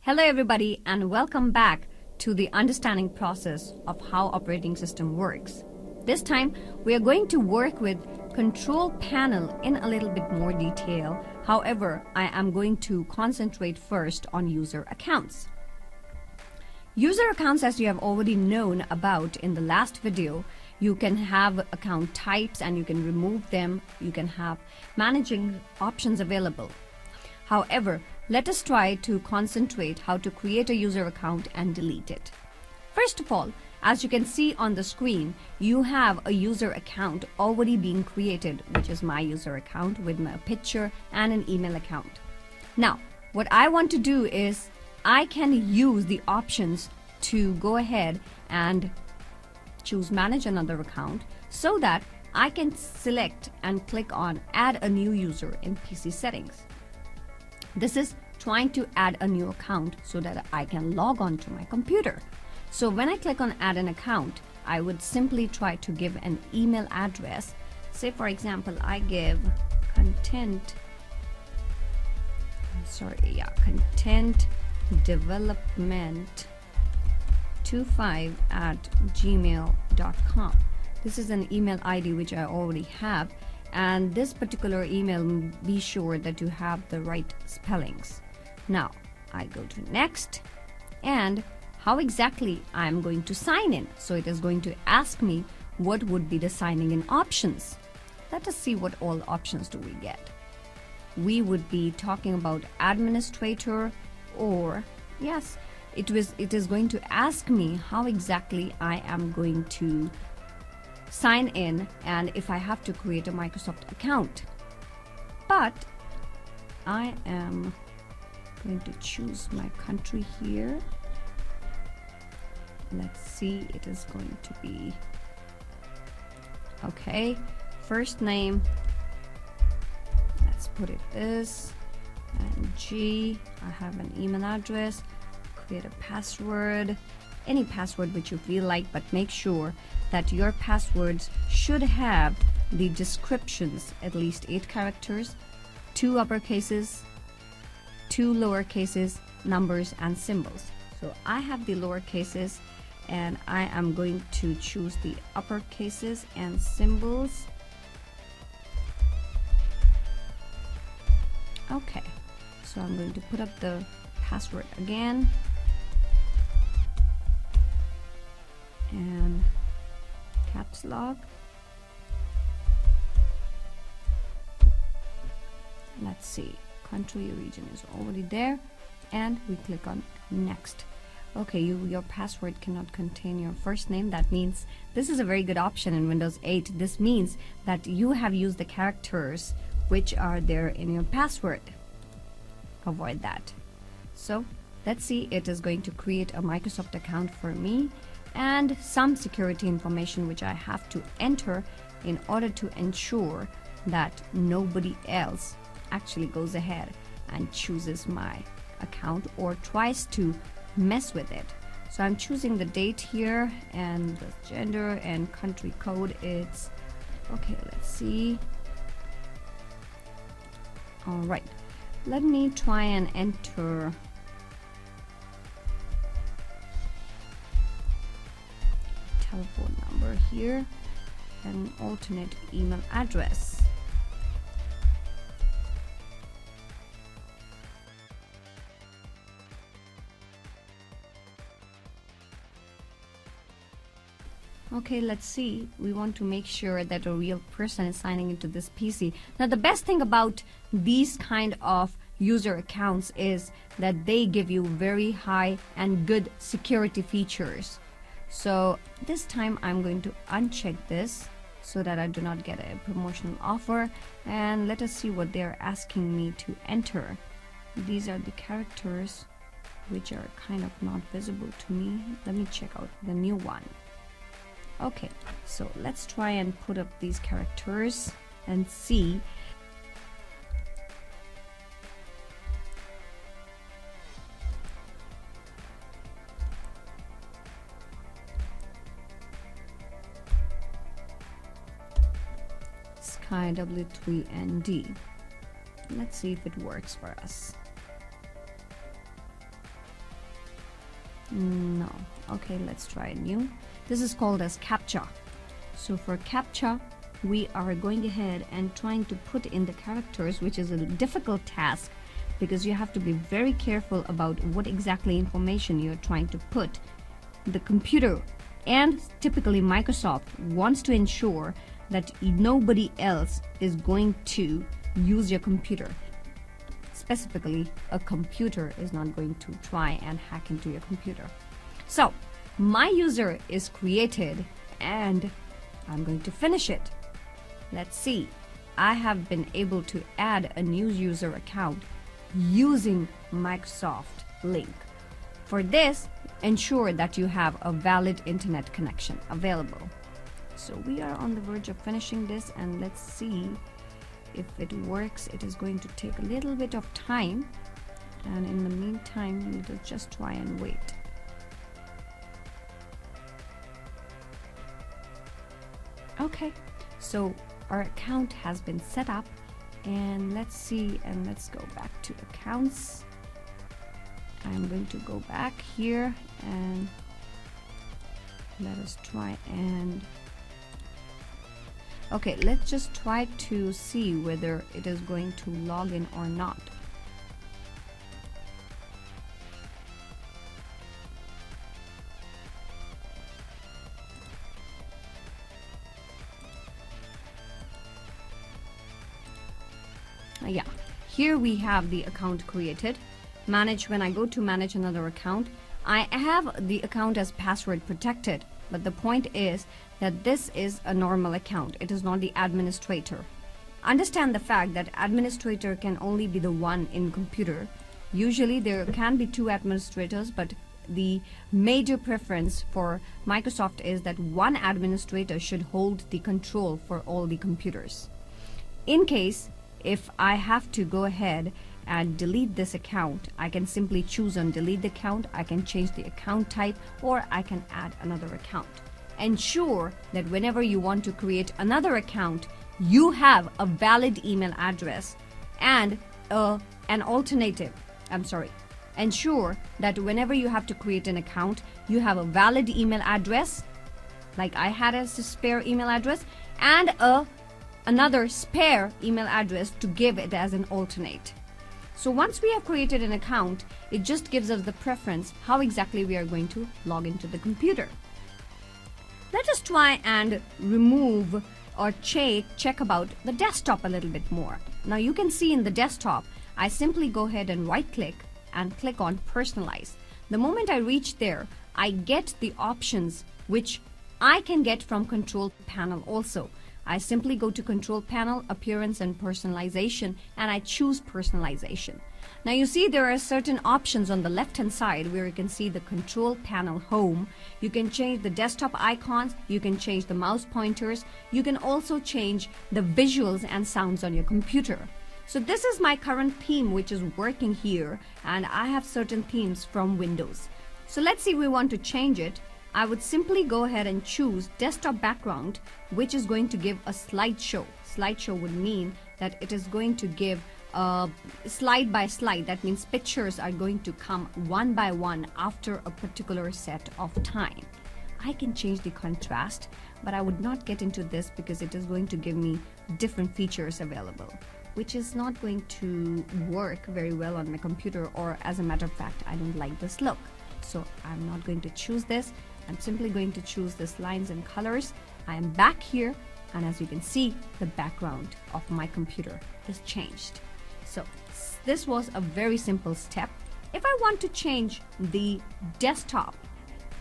Hello everybody and welcome back to the understanding process of how operating system works. This time we are going to work with control panel in a little bit more detail. However, I am going to concentrate first on user accounts. User accounts, as you have already known about in the last video, you can have account types and you can remove them. You can have managing options available. However, let us try to concentrate how to create a user account and delete it. First of all, as you can see on the screen, you have a user account already being created, which is my user account with my picture and an email account. Now, what I want to do is I can use the options to go ahead and choose manage another account so that I can select and click on add a new user in PC settings. This is trying to add a new account so that I can log on to my computer. So when I click on add an account, I would simply try to give an email address. Say for example, I give content development 25@gmail.com. This is an email ID which I already have, and this particular email, be sure that you have the right spellings. Now I go to next, and how exactly I'm going to sign in. So it is going to ask me what would be the signing in options. Let us see what all options do we get. We would be talking about administrator, or yes, it is going to ask me how exactly I am going to sign in and if I have to create a Microsoft account. But I am going to choose my country here. Let's see, it is going to be okay. First name, let's put it this, and G. I have an email address. Create a password, any password which you feel like, but make sure that your passwords should have the descriptions, at least 8 characters, 2 uppercases, 2 lowercases, numbers and symbols. So I have the lowercases and I am going to choose the uppercases and symbols. Okay, so I'm going to put up the password again, and caps lock. Let's see, country region is already there, and we click on next. Okay, your password cannot contain your first name. That means this is a very good option in Windows 8. This means that you have used the characters which are there in your password. Avoid that. So let's see, it is going to create a Microsoft account for me and some security information which I have to enter in order to ensure that nobody else actually goes ahead and chooses my account or tries to mess with it. So I'm choosing the date here and the gender and country code. It's okay, let's see. All right, let me try and enter telephone number here and an alternate email address. Okay, let's see. We want to make sure that a real person is signing into this PC. Now, the best thing about these kind of user accounts is that they give you very high and good security features. So this time I'm going to uncheck this so that I do not get a promotional offer, and let us see what they're asking me to enter. These are the characters which are kind of not visible to me. Let me check out the new one. Okay, so let's try and put up these characters and see. Sky W3ND. Let's see if it works for us. No. Okay, let's try a new. This is called as CAPTCHA. So for CAPTCHA, we are going ahead and trying to put in the characters, which is a difficult task because you have to be very careful about what exactly information you're trying to put. The computer and typically Microsoft wants to ensure that nobody else is going to use your computer. Specifically, a computer is not going to try and hack into your computer. So, my user is created and I'm going to finish it. Let's see. I have been able to add a new user account using Microsoft link. For this, ensure that you have a valid internet connection available. So we are on the verge of finishing this, and let's see if it works. It is going to take a little bit of time, and in the meantime, we'll just try and wait. Okay, so our account has been set up, and let's see, and let's go back to accounts. I'm going to go back here and let us try and okay, let's just try to see whether it is going to log in or not. Yeah, here we have the account created. Manage. When I go to manage another account, I have the account as password protected, but the point is that this is a normal account. It is not the administrator. Understand the fact that administrator can only be the one in computer. Usually there can be two administrators, but the major preference for Microsoft is that one administrator should hold the control for all the computers. In case if I have to go ahead and delete this account, I can simply choose on delete the account. I can change the account type, or I can add another account. Ensure that whenever you want to create another account, you have a valid email address and an alternative. Ensure that whenever you have to create an account, you have a valid email address, like I had as a spare email address, and another spare email address to give it as an alternate. So once we have created an account, it just gives us the preference how exactly we are going to log into the computer. Let us try and remove or check about the desktop a little bit more. Now you can see in the desktop, I simply go ahead and right click and click on personalize. The moment I reach there, I get the options which I can get from control panel also. I simply go to control panel, appearance and personalization, and I choose personalization. Now you see there are certain options on the left hand side where you can see the control panel home. You can change the desktop icons, you can change the mouse pointers, you can also change the visuals and sounds on your computer. So this is my current theme which is working here, and I have certain themes from Windows. So let's see, we want to change it. I would simply go ahead and choose desktop background, which is going to give a slideshow. Slideshow would mean that it is going to give slide by slide. That means pictures are going to come one by one after a particular set of time. I can change the contrast, but I would not get into this because it is going to give me different features available, which is not going to work very well on my computer, or as a matter of fact, I don't like this look. So I'm not going to choose this. I'm simply going to choose this lines and colors. I am back here, and as you can see, the background of my computer is changed. So this was a very simple step. If I want to change the desktop,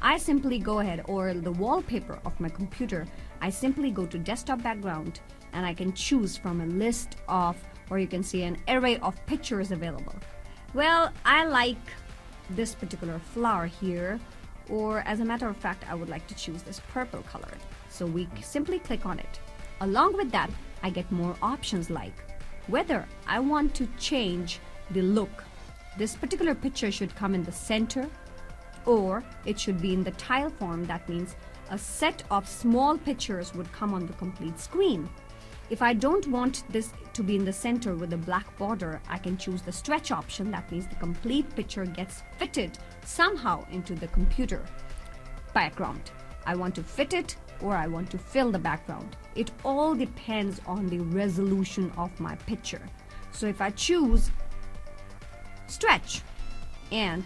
I simply go ahead, or the wallpaper of my computer, I simply go to desktop background, and I can choose from a list of, or you can see an array of pictures available. Well, I like this particular flower here, or as a matter of fact, I would like to choose this purple color. So we simply click on it. Along with that, I get more options like whether I want to change the look. This particular picture should come in the center, or it should be in the tile form. That means a set of small pictures would come on the complete screen. If I don't want this to be in the center with a black border, I can choose the stretch option. That means the complete picture gets fitted somehow into the computer background. I want to fit it or I want to fill the background. It all depends on the resolution of my picture. So if I choose stretch and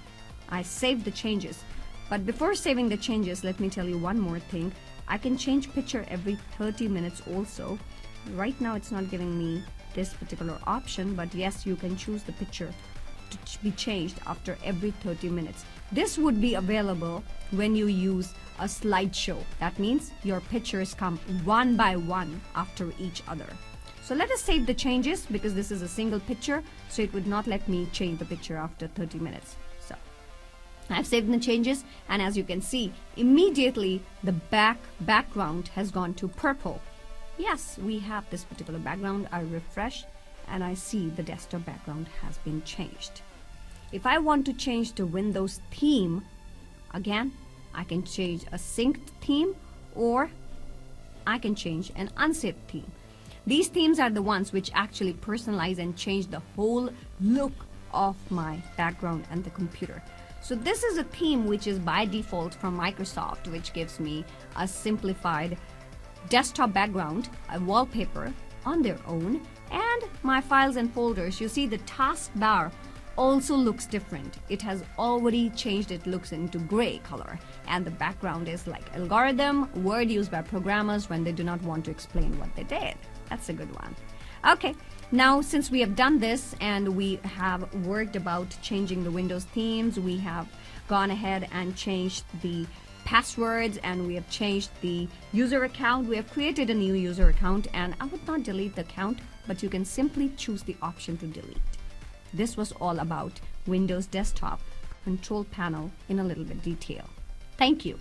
I save the changes. But before saving the changes, let me tell you one more thing. I can change picture every 30 minutes also. Right now it's not giving me this particular option, but yes, you can choose the picture to be changed after every 30 minutes. This would be available when you use a slideshow. That means your pictures come one by one after each other. So let us save the changes because this is a single picture, so it would not let me change the picture after 30 minutes. So I've saved the changes, and as you can see, immediately the background has gone to purple. Yes, we have this particular background. I refresh and I see the desktop background has been changed. If I want to change the Windows theme, again, I can change a synced theme or I can change an unsaved theme. These themes are the ones which actually personalize and change the whole look of my background and the computer. So this is a theme which is by default from Microsoft, which gives me a simplified desktop background, a wallpaper on their own, and my files and folders. You see the taskbar also looks different. It has already changed. It looks into gray color, and the background is like algorithm, word used by programmers when they do not want to explain what they did. That's a good one. Okay, now since we have done this and we have worked about changing the Windows themes, we have gone ahead and changed the passwords, and we have changed the user account. We have created a new user account, and I would not delete the account, but you can simply choose the option to delete. This was all about Windows Desktop Control Panel in a little bit detail. Thank you.